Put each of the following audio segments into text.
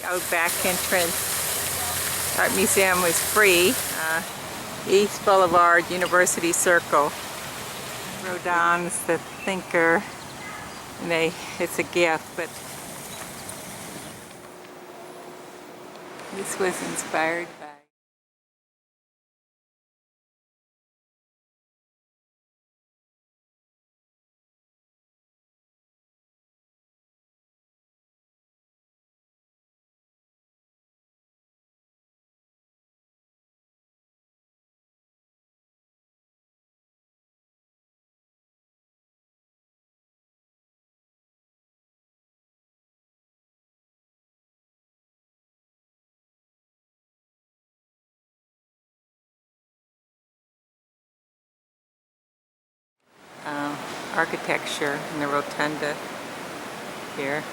Out back entrance. Art Museum is free. East Boulevard, University Circle. Rodin's the thinker. And it's a gift, but this was inspired by architecture in the rotunda here.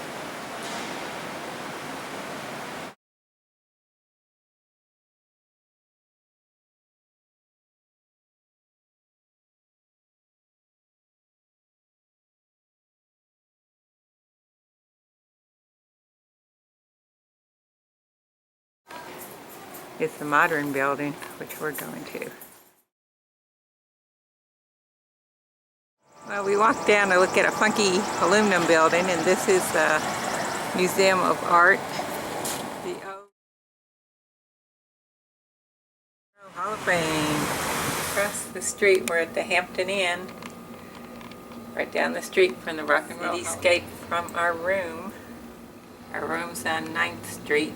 It's the modern building, which we're going to. Well, we walked down to look at a funky aluminum building, and this is the Museum of Art. The Hall of Fame. Across the street, we're at the Hampton Inn. Right down the street from the Rock and Roll Cityscape from our room. Our room's on 9th Street.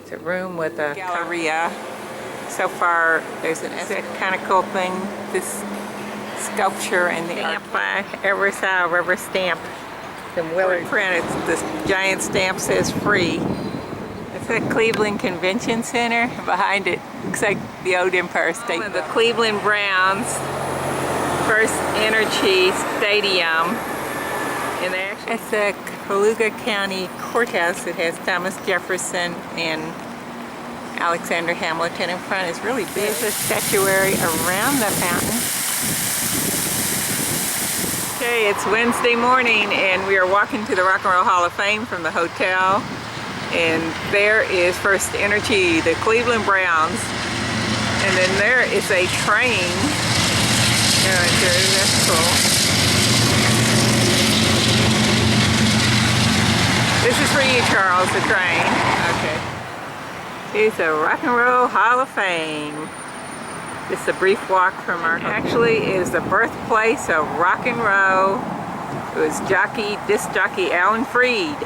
It's a room with a galleria. So far, there's an kind of cool thing. This sculpture and the art by ever saw a rubber stamp. The Willard print. This giant stamp says free. It's at Cleveland Convention Center. Behind it looks like the old Empire State Building. The Cleveland Browns first energy stadium. And it's the Cayuga County Courthouse that has Thomas Jefferson and Alexander Hamilton in front. Is really big. There's a statuary around the fountain. Okay, it's Wednesday morning and we are walking to the Rock and Roll Hall of Fame from the hotel. And there is First Energy, the Cleveland Browns. And then there is a train going through. That's cool. This is for you, Charles, the train. Okay. Here's the Rock and Roll Hall of Fame. This is a brief walk from our actually is the birthplace of rock and roll. It was disc jockey Alan Freed.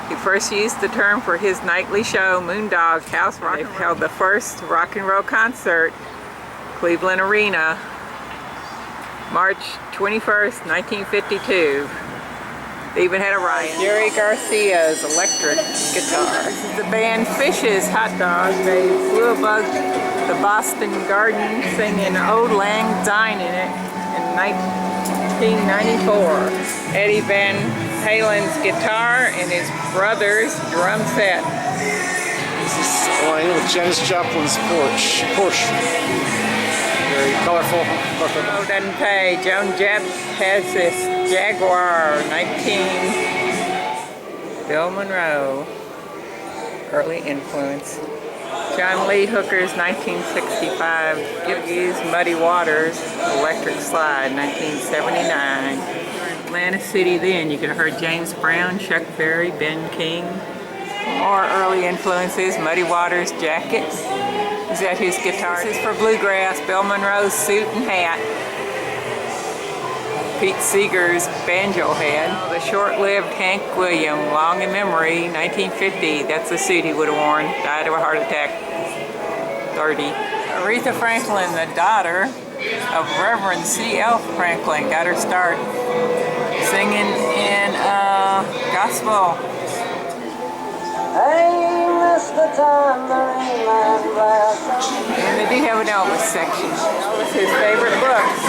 He first used the term for his nightly show, Moondog House Rock. They held the first rock and roll concert, Cleveland Arena, March 21st, 1952. They even had a riot. Jerry Garcia's electric guitar. This is the band Fish's Hot Dog. They flew above the Boston Garden singing Old Lang Syne in it in 1994. Eddie Van Halen's guitar and his brother's drum set. This is Elaine with Janis Joplin's Porsche. Very colorful. Oh, doesn't pay. Joan Jett has this Jaguar 19. Bill Monroe, early influence. John Lee Hooker's 1965. Gibby's Muddy Waters Electric Slide 1979. Atlantic City then. You could have heard James Brown, Chuck Berry, Ben King. More early influences, Muddy Waters jacket. Is that his guitar? This is for bluegrass, Bill Monroe's suit and hat. Pete Seeger's banjo head. The short-lived Hank William, long in memory, 1950. That's the suit he would have worn. Died of a heart attack, 30. Aretha Franklin, the daughter of Reverend C.L. Franklin, got her start singing in gospel. And they do have an Elvis section. Elvis, his favorite books.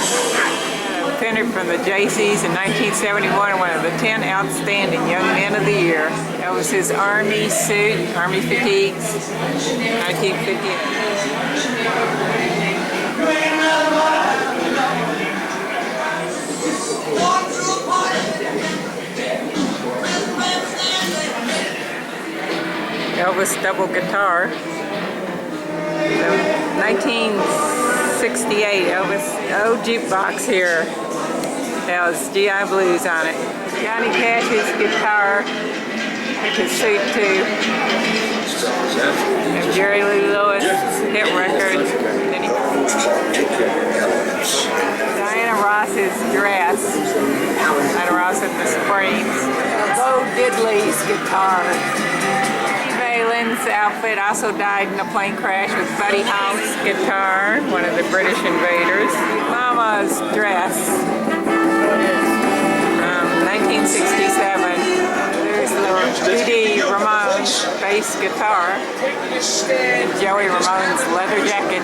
Pennant from the Jaycees in 1971, one of the 10 outstanding young men of the year. Elvis, his Army suit, Army fatigues, 1958. Elvis double guitar. 1968 Elvis old jukebox here. That was GI Blues on it. Johnny Cash's guitar, with his suit too. And Jerry Lee Lewis hit records. Diana Ross's dress. Diana Ross in the Springs. Bo Diddley's guitar. Valen's outfit also died in a plane crash with Buddy Holt's guitar, one of the British invaders. Mama's dress from 1967. There's Dee Ramone's bass guitar and Joey Ramone's leather jacket.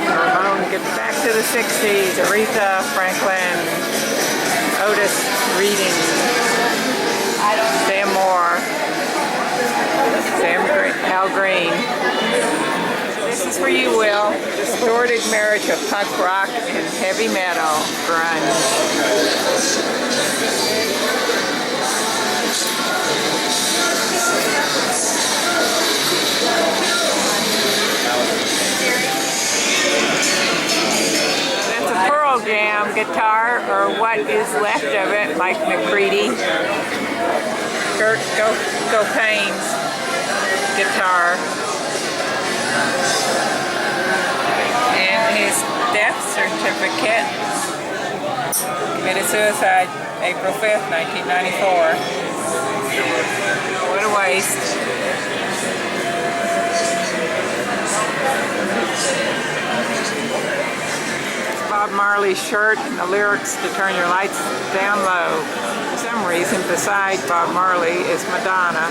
Ramone gets back to the 60s. Aretha Franklin, Otis Reading, Sam Moore, Al Green. This is for you, Will. Distorted marriage of punk rock and heavy metal grunge. That's a Pearl Jam guitar, or what is left of it, Mike McCready. Kurt Cobain's guitar. And his death certificate. Committed suicide April 5th, 1994. What a waste. Bob Marley's shirt and the lyrics to Turn Your Lights Down Low. For some reason, beside Bob Marley is Madonna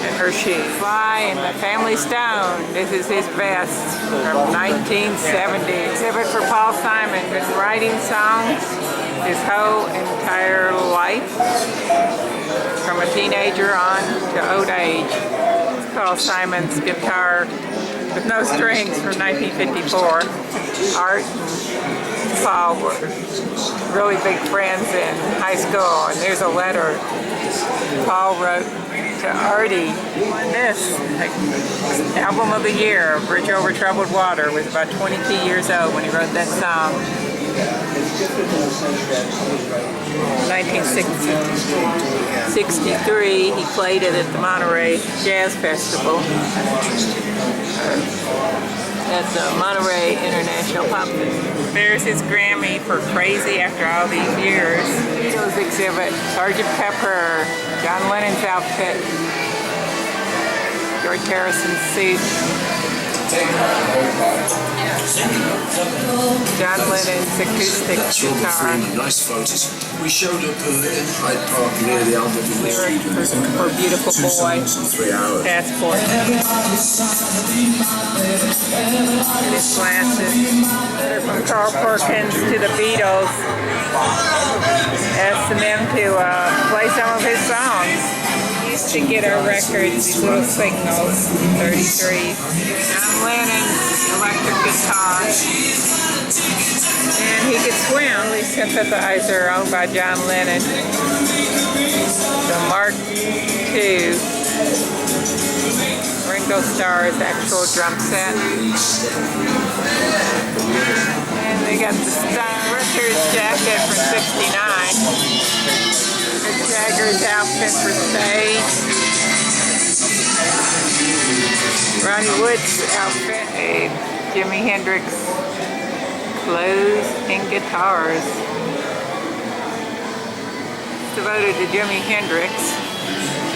and her shoes. Sly and the Family Stone. This is his vest from 1970. Exhibit for Paul Simon. Been writing songs his whole entire life, from a teenager on to old age. It's Paul Simon's guitar with no strings from 1954. Art and Paul were really big friends in high school, and there's a letter Paul wrote to Artie. This album of the year, Bridge Over Troubled Water, was about 22 years old when he wrote that song. 1963, he played it at the Monterey Jazz Festival. At the Monterey International Pop Festival. There's his Grammy for Crazy After All These Years. Beatles exhibit, Sgt. Pepper, John Lennon's outfit, George Harrison's suit, John Lennon's acoustic guitar. Nice photos. We showed up in Hyde Park near the Albert Lyric for Beautiful Boy, 3 hours. Passport. His glasses. From Carl Perkins to the Beatles. Asking them to play some of his songs. He used to get our records, these little signals, 33. John Lennon's electric guitar. And he could swim. The synthesizer owned by John Lennon. The Mark II. Ringo Starr's actual drum set. And they got the Records jacket from '69. Mick Jagger's outfit for stage. Ronnie Wood's outfit. Jimi Hendrix clothes and guitars. It's devoted to Jimi Hendrix.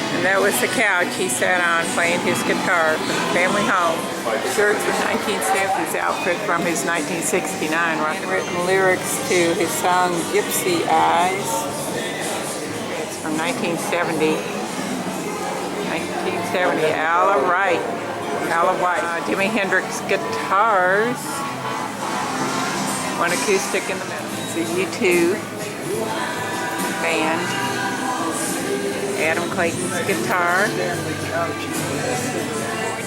And that was the couch he sat on playing his guitar from the family home. Shirts from 1970's outfit from his 1969. Written lyrics to his song Gypsy Eyes. It's from 1970. 1970, Ala Wright. Ala White. Jimi Hendrix guitars. One acoustic in the middle. It's a U2 band. Adam Clayton's guitar.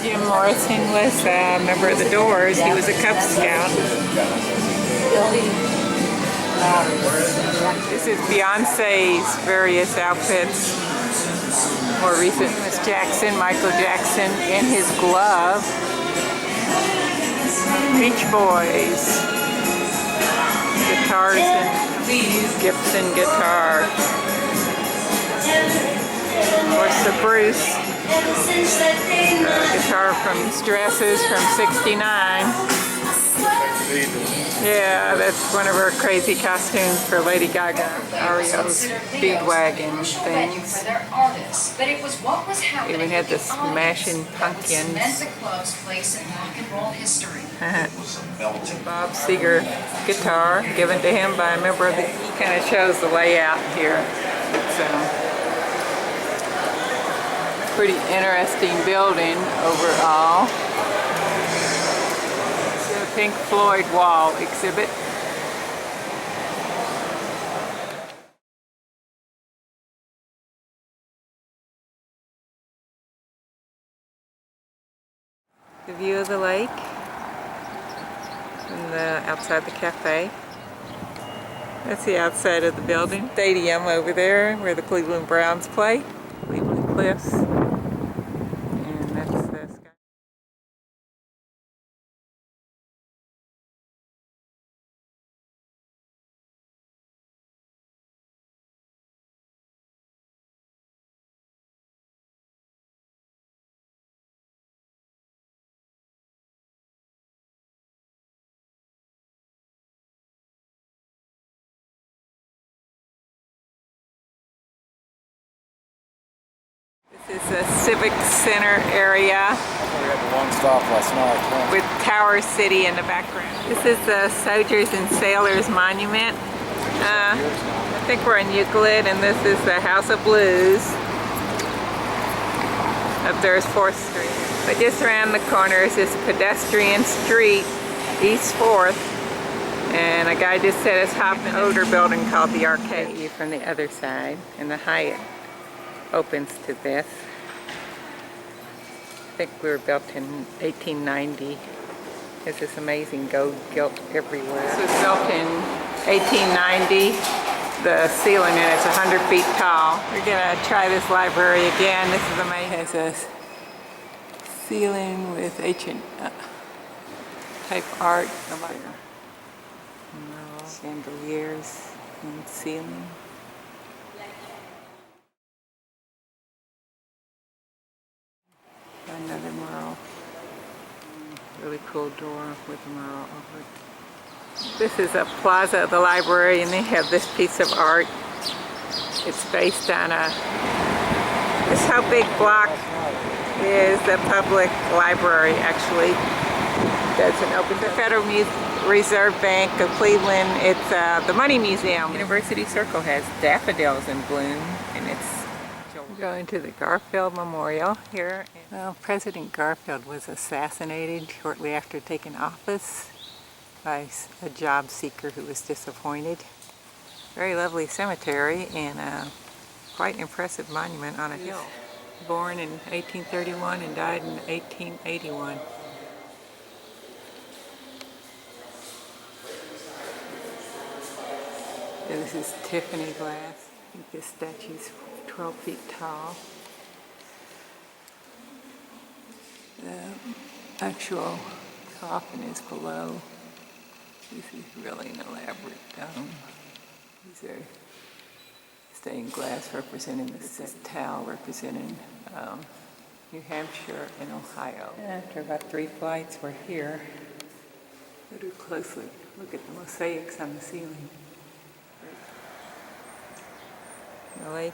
Jim Morrison was a member of the Doors. He was a Cub Scout. This is Beyonce's various outfits. More recent was Jackson, Michael Jackson in his glove. Beach Boys. Guitars and Gibson guitar. Of course, the Bruce guitar from Stresses from '69. Yeah, that's one of her crazy costumes for Lady Gaga. REO's Speedwagon things. But it was what was happening. Even had the Smashing Pumpkins. Cement the club's place in rock and roll history. Bob Seger guitar given to him by a member of the. He kind of shows the layout here. It's a pretty interesting building overall. Pink Floyd wall exhibit. The view of the lake from the outside the cafe. That's the outside of the building. Stadium over there where the Cleveland Browns play. Cleveland Cliffs. And that's the sky. This is a civic center area We had the long stop last night. with Tower City in the background. This is the Soldiers and Sailors Monument. I think we're in Euclid, and this is the House of Blues. Up there is 4th Street. But just around the corner is this pedestrian street, East 4th. And a guy just set his hop in an older building called the Arcade. From the other side, and the Hyatt opens to this. I think we were built in 1890. There's this amazing gold gilt everywhere. This was built in 1890. The ceiling in it's 100 feet tall. We're gonna try this library again. This is amazing. It has a ceiling with ancient type art. Chandeliers and ceiling. Another mural. Really cool door with a mural over it. This is a plaza of the library, and they have this piece of art. It's based on this how big block is the public library actually. Doesn't open. The Federal Reserve Bank of Cleveland. It's the Money Museum. University Circle has daffodils in bloom, and it's going to the Garfield Memorial here. Well, President Garfield was assassinated shortly after taking office by a job seeker who was disappointed. Very lovely cemetery and a quite impressive monument on a hill. Born in 1831 and died in 1881. This is Tiffany glass. I think this statue's 12 feet tall. The actual coffin is below. This is really an elaborate dome. These are stained glass representing the towel representing New Hampshire and Ohio. After about 3 flights, we're here. Look closely. Look at the mosaics on the ceiling. The lake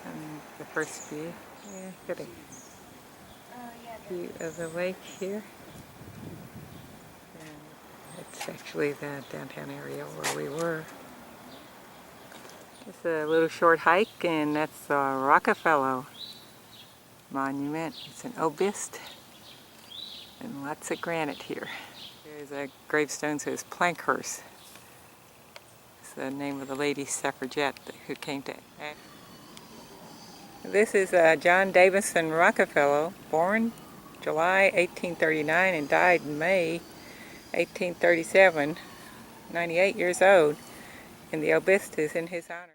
and the first view. Yeah, got a view of the lake here. And it's actually the downtown area where we were. It's a little short hike, and that's the Rockefeller Monument. It's an obelisk and lots of granite here. There's a gravestone that says Plankhurst. It's the name of the lady suffragette who came to act. This is John Davison Rockefeller, born July 1839 and died in May 1837, 98 years old, and the obelisk is in his honor.